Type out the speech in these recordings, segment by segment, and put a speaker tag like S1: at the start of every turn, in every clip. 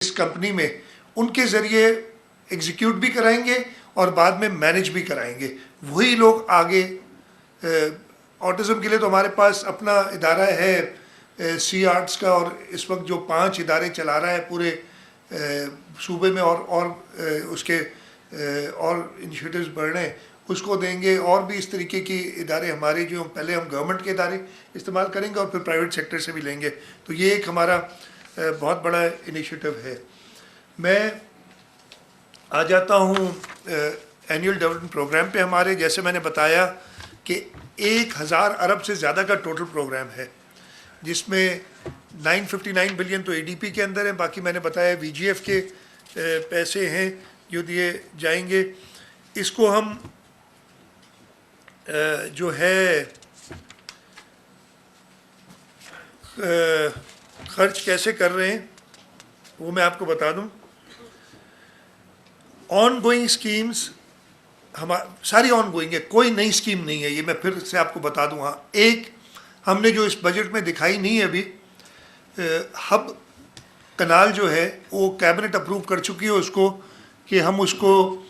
S1: इस कंपनी में उनके ज़रिए एग्जीक्यूट भी कराएंगे और बाद में मैनेज भी कराएंगे। वही लोग आगे ऑटिज़म के लिए तो हमारे पास अपना इदारा है सी आर्ट्स का, और इस वक्त जो 5 इदारे चला रहा है पूरे सूबे में, और उसके और इनिशिएटिव्स बढ़ रहे हैं, उसको देंगे। और भी इस तरीके की इदारे हमारे जो पहले हम गवर्नमेंट के इदारे इस्तेमाल करेंगे और फिर प्राइवेट सेक्टर से भी लेंगे। तो ये एक हमारा बहुत बड़ा इनिशिएटिव है। मैं आ जाता हूँ एनुअल डेवलपमेंट प्रोग्राम पे। हमारे जैसे मैंने बताया कि 1000 अरब से ज़्यादा का टोटल प्रोग्राम है, जिसमें 959 बिलियन तो एडीपी के अंदर है, बाकी मैंने बताया वीजीएफ के पैसे हैं जो दिए जाएंगे। इसको हम जो है खर्च कैसे कर रहे हैं वो मैं आपको बता दूं। ऑन गोइंग स्कीम्स सारी ऑन गोइंग है, कोई नई स्कीम नहीं है, ये मैं फिर से आपको बता दूं। हाँ, एक हमने जो इस बजट में दिखाई नहीं है अभी, हब कनाल जो है वो कैबिनेट अप्रूव कर चुकी है उसको, कि हम उसको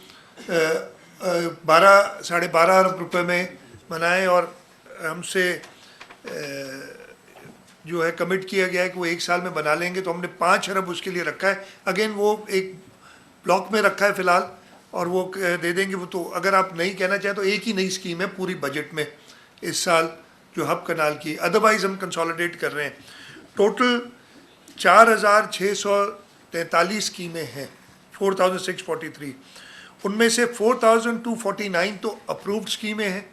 S1: 12-12.5 अरब रुपए में बनाएं, और हमसे जो है कमिट किया गया है कि वो 1 साल में बना लेंगे। तो हमने 5 अरब उसके लिए रखा है। अगेन वो एक ब्लॉक में रखा है फ़िलहाल, और वो दे देंगे वो। तो अगर आप नहीं कहना चाहें तो एक ही नई स्कीम है पूरी बजट में इस साल जो हब कनाल की, अदरवाइज़ हम कंसोलिडेट कर रहे हैं। टोटल 4643 स्कीमें हैं, 4643। उनमें से 4249 तो अप्रूव्ड स्कीमें हैं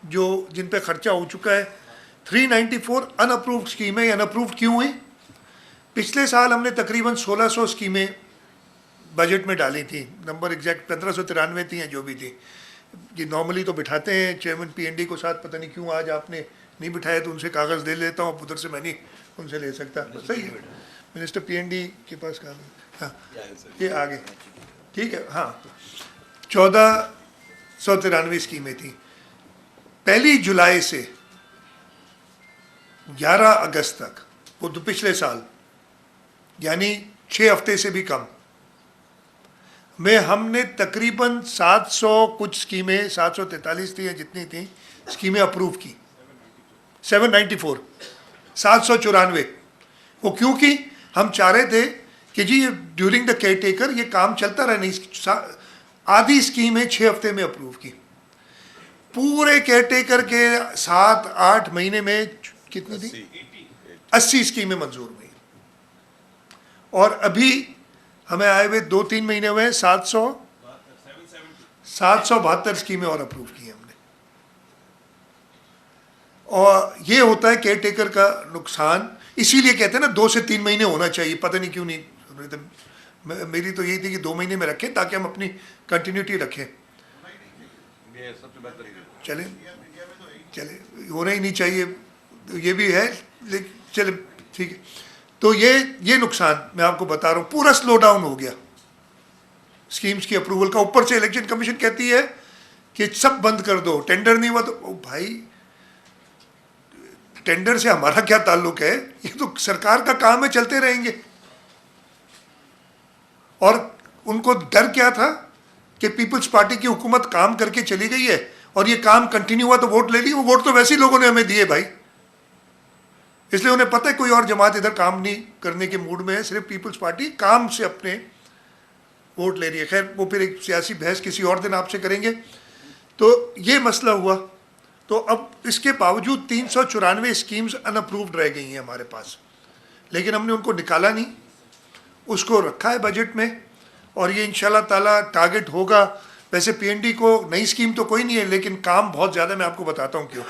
S1: जो जिन पे खर्चा हो चुका है। 394 अनअप्रूव्ड स्कीमें। अनअप्रूव्ड क्यों हुई? पिछले साल हमने तकरीबन 1600 स्कीमें बजट में डाली थी, नंबर एग्जैक्ट 1593 थी हैं जो भी थी। ये नॉर्मली तो बिठाते हैं चेयरमैन पीएनडी को साथ, पता नहीं क्यों आज आपने नहीं बिठाया, तो उनसे कागज़ दे लेता हूँ, उधर से मैं नहीं उनसे ले सकता। सही है, मिनिस्टर पीएनडी के पास कागज़। हाँ, ये आगे ठीक है। हाँ, 1493 स्कीमें थी। 1 जुलाई से 11 अगस्त तक, वो तो पिछले साल, यानी 6 हफ्ते से भी कम में हमने तकरीबन 700 कुछ स्कीमें, 743 थी या जितनी थी स्कीमें अप्रूव की। 794, 794। वो क्योंकि हम चाह रहे थे कि जी ड्यूरिंग द केयर टेकर ये काम चलता रहे। नहीं, आधी स्कीमें 6 हफ्ते में अप्रूव की। पूरे केयर टेकर के 7-8 महीने में कितनी थी? 80 स्कीमें मंजूर हुई। और अभी हमें आए हुए 2-3 महीने हुए 772 स्कीमें और अप्रूव की हैं हमने। और ये होता है केयर टेकर का नुकसान। इसीलिए कहते हैं ना 2 से 3 महीने होना चाहिए, पता नहीं क्यों नहीं। मेरी तो यही थी कि 2 महीने में रखें ताकि हम अपनी कंटिन्यूटी रखें। चले होना ही नहीं चाहिए, ये भी है, लेकिन चले ठीक है। तो ये नुकसान मैं आपको बता रहा हूँ। पूरा स्लो डाउन हो गया स्कीम्स की अप्रूवल का। ऊपर से इलेक्शन कमीशन कहती है कि सब बंद कर दो, टेंडर नहीं हुआ तो भाई टेंडर से हमारा क्या ताल्लुक है? ये तो सरकार का काम है, चलते रहेंगे। और उनको डर क्या था कि पीपल्स पार्टी की हुकूमत काम करके चली गई है और ये काम कंटिन्यू हुआ तो वोट ले ली। वो वोट तो वैसे ही लोगों ने हमें दिए भाई, इसलिए उन्हें पता है कोई और जमात इधर काम नहीं करने के मूड में है, सिर्फ पीपल्स पार्टी काम से अपने वोट ले रही है। खैर वो फिर एक सियासी बहस किसी और दिन आपसे करेंगे। तो ये मसला हुआ। तो अब इसके बावजूद 394 स्कीम्स अनअप्रूव्ड रह गई हैं हमारे पास, लेकिन हमने उनको निकाला नहीं, उसको रखा है बजट में। और ये इंशाल्लाह ताला टारगेट होगा। वैसे पीएनडी को नई स्कीम तो कोई नहीं है, लेकिन काम बहुत ज़्यादा। मैं आपको बताता हूँ क्यों।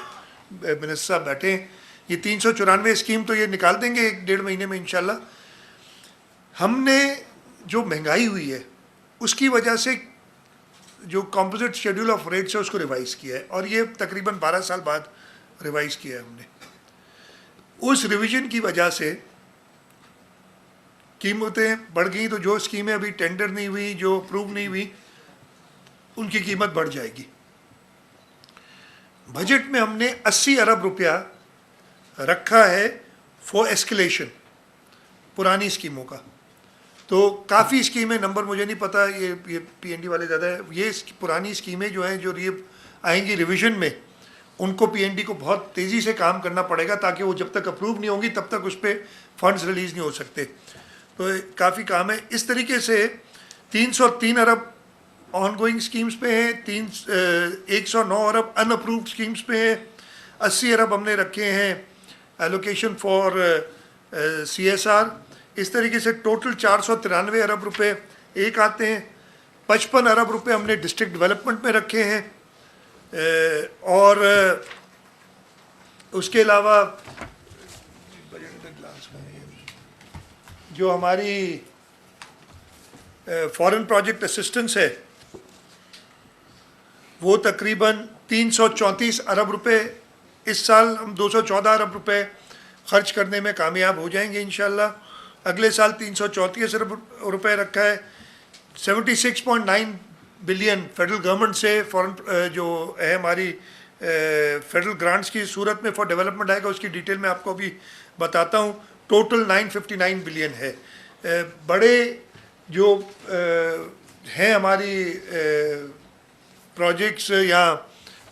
S1: मिनिस्टर साहब बैठे हैं, ये 394 स्कीम तो ये निकाल देंगे 1-1.5 महीने में इंशाल्लाह। हमने जो महंगाई हुई है उसकी वजह से जो कॉम्पोजिट शेड्यूल ऑफ रेट्स है उसको रिवाइज़ किया है, और ये तकरीबन 12 साल बाद रिवाइज़ किया है हमने। उस रिवीजन की वजह से कीमतें बढ़ गई। तो जो स्कीमें अभी टेंडर नहीं हुई, जो अप्रूव नहीं हुई, उनकी कीमत बढ़ जाएगी। बजट में हमने 80 अरब रुपया रखा है फॉर एस्केलेशन पुरानी स्कीमों का। तो काफ़ी स्कीमें, नंबर मुझे नहीं पता, ये पीएनडी वाले ज़्यादा है, ये पुरानी स्कीमें जो हैं जो आएंगी रिवीजन में, उनको पीएनडी को बहुत तेज़ी से काम करना पड़ेगा, ताकि वो जब तक अप्रूव नहीं होंगी तब तक उस पर फंड्स रिलीज़ नहीं हो सकते। तो काफ़ी काम है। इस तरीके से 303 अरब ऑन गोइंग स्कीम्स पे हैं, 109 अरब अनअप्रूव्ड स्कीम्स पे हैं, 80 अरब हमने रखे हैं एलोकेशन फॉर CSR। इस तरीके से टोटल 493 अरब रुपए एक आते हैं। 55 अरब रुपए हमने डिस्ट्रिक्ट डेवलपमेंट में रखे हैं, और उसके अलावा जो हमारी फॉरेन प्रोजेक्ट असिस्टेंस है वो तकरीबन 334 अरब रुपए, इस साल हम 214 अरब रुपए खर्च करने में कामयाब हो जाएंगे इंशाल्लाह। अगले साल 334 अरब रुपए रखा है। 76.9 बिलियन फेडरल गवर्नमेंट से फॉरेन जो है हमारी फेडरल ग्रांट्स की सूरत में फॉर डेवलपमेंट आएगा, उसकी डिटेल मैं आपको अभी बताता हूँ। टोटल 959 बिलियन है। बड़े जो हैं हमारी प्रोजेक्ट्स या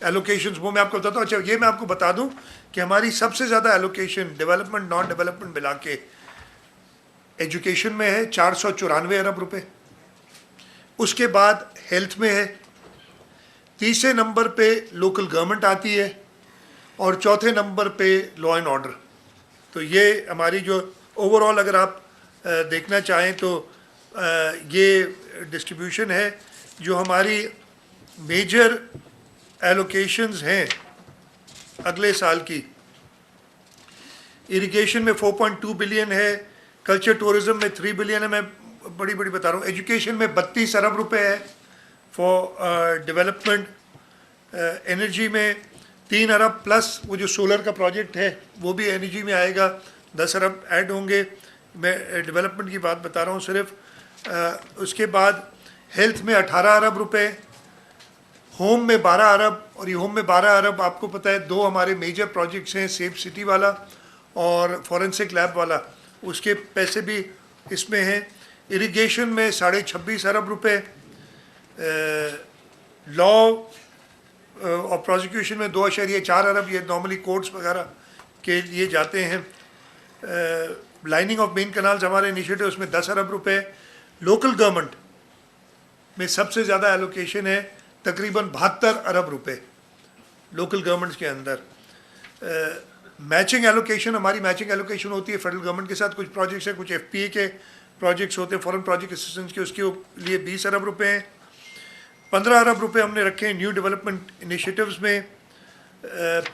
S1: एलोकेशंस, वो मैं आपको बताता हूँ। अच्छा, ये मैं आपको बता दूँ कि हमारी सबसे ज़्यादा एलोकेशन डेवलपमेंट नॉन डेवलपमेंट मिला के एजुकेशन में है 494 अरब रुपए, उसके बाद हेल्थ में है, तीसरे नंबर पे लोकल गवर्नमेंट आती है, और चौथे नंबर पे लॉ एंड ऑर्डर। तो ये हमारी जो ओवरऑल अगर आप देखना चाहें तो ये डिस्ट्रीब्यूशन है जो हमारी मेजर एलोकेशंस हैं अगले साल की। इरिगेशन में 4.2 बिलियन है, कल्चर टूरिज्म में 3 बिलियन है, मैं बड़ी बड़ी बता रहा हूँ। एजुकेशन में 32 अरब रुपए है फॉर डेवलपमेंट। एनर्जी में 3 अरब प्लस वो जो सोलर का प्रोजेक्ट है वो भी एनर्जी में आएगा, 10 अरब ऐड होंगे। मैं डेवलपमेंट की बात बता रहा हूँ सिर्फ। उसके बाद हेल्थ में 18 अरब रुपए, होम में 12 अरब, और ये होम में 12 अरब आपको पता है दो हमारे मेजर प्रोजेक्ट्स हैं, सेफ सिटी वाला और फॉरेंसिक लैब वाला, उसके पैसे भी इसमें हैं। इरिगेशन में 26.5 अरब रुपए, लॉ और प्रोसिक्यूशन में 2.4 अरब, ये नॉर्मली कोर्ट्स वगैरह के लिए जाते हैं। लाइनिंग ऑफ मेन कनाल्स हमारे इनिशिएटिव, उसमें 10 अरब रुपए। लोकल गवर्नमेंट में सबसे ज़्यादा एलोकेशन है, तकरीबन 72 अरब रुपए लोकल गवर्नमेंट्स के अंदर। मैचिंग एलोकेशन, हमारी मैचिंग एलोकेशन होती है फेडरल गवर्नमेंट के साथ, कुछ प्रोजेक्ट्स हैं, कुछ FPA के प्रोजेक्ट्स होते हैं, फॉरेन प्रोजेक्ट असिस्टेंस के, उसके लिए 20 अरब रुपए हैं। 15 अरब रुपए हमने रखे हैं न्यू डेवलपमेंट इनिशिएटिव्स में।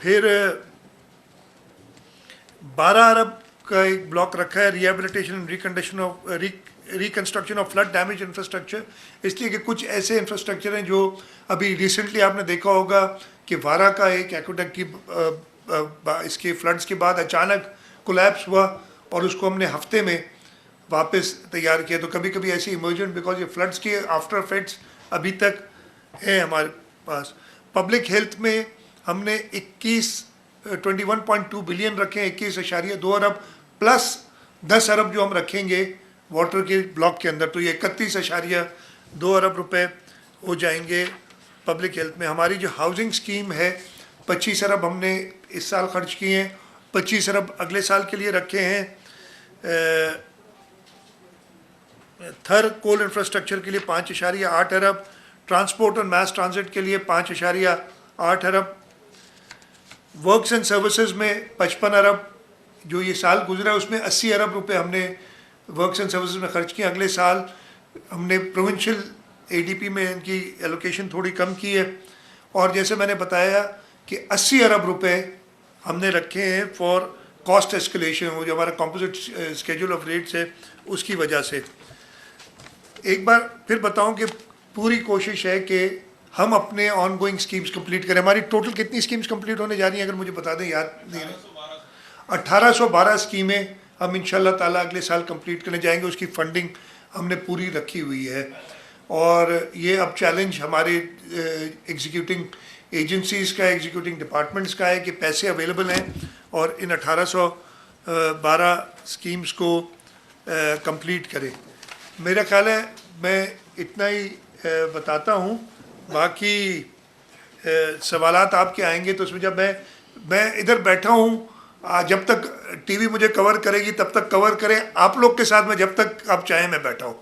S1: फिर 12 अरब का एक ब्लॉक रखा है rehabilitation and reconstruction of flood damage infrastructure, इसलिए कि कुछ ऐसे इंफ्रास्ट्रक्चर हैं जो अभी रिसेंटली आपने देखा होगा कि वारा का एक एक्वाडक्ट की इसके फ्लड्स के बाद अचानक कोलैप्स हुआ और उसको हमने हफ्ते में वापस तैयार किया। तो कभी कभी ऐसी इमर्जेंट, बिकॉज ये फ्लड्स के आफ्टर इफेक्ट्स अभी तक है हमारे पास। पब्लिक हेल्थ में हमने 21.2 बिलियन रखे हैं, 21.2 अरब प्लस 10 अरब जो हम रखेंगे वाटर के ब्लॉक के अंदर, तो ये 31.2 अरब रुपए हो जाएंगे पब्लिक हेल्थ में। हमारी जो हाउसिंग स्कीम है 25 अरब हमने इस साल खर्च किए हैं, 25 अरब अगले साल के लिए रखे हैं। थर कोल इंफ्रास्ट्रक्चर के लिए 5.8 अरब, ट्रांसपोर्ट और मास ट्रांजिट के लिए 5.8 अरब, वर्क्स एंड सर्विसेज में 55 अरब, जो ये साल गुजरा उसमें 80 अरब रुपए हमने वर्क्स एंड सर्विसेज में खर्च किए। अगले साल हमने प्रोविंशियल ADP में इनकी एलोकेशन थोड़ी कम की है। और जैसे मैंने बताया कि 80 अरब रुपए हमने रखे हैं फॉर कॉस्ट एस्केलेशन, वो जो हमारा कॉम्पोजिट स्केड्यूल ऑफ रेट्स है उसकी वजह से। एक बार फिर बताऊं कि पूरी कोशिश है कि हम अपने ऑन गोइंग स्कीम्स कंप्लीट करें। हमारी टोटल कितनी स्कीम्स कंप्लीट होने जा रही हैं, अगर मुझे बता दें, याद नहीं है। 1812 स्कीमें हम इंशाल्लाह ताला अगले साल कंप्लीट करने जाएंगे, उसकी फंडिंग हमने पूरी रखी हुई है। और ये अब चैलेंज हमारे एग्जीक्यूटिंग एजेंसीज़ का, एग्जीक्यूटिंग डिपार्टमेंट्स का है कि पैसे अवेलेबल हैं और इन 1812 स्कीम्स को कंप्लीट करें। मेरा ख्याल है मैं इतना ही बताता हूँ, बाकी सवालात आपके आएंगे तो उसमें जब मैं इधर बैठा हूँ, जब तक टीवी मुझे कवर करेगी तब तक कवर करे, आप लोग के साथ में जब तक आप चाहें मैं बैठा हूँ।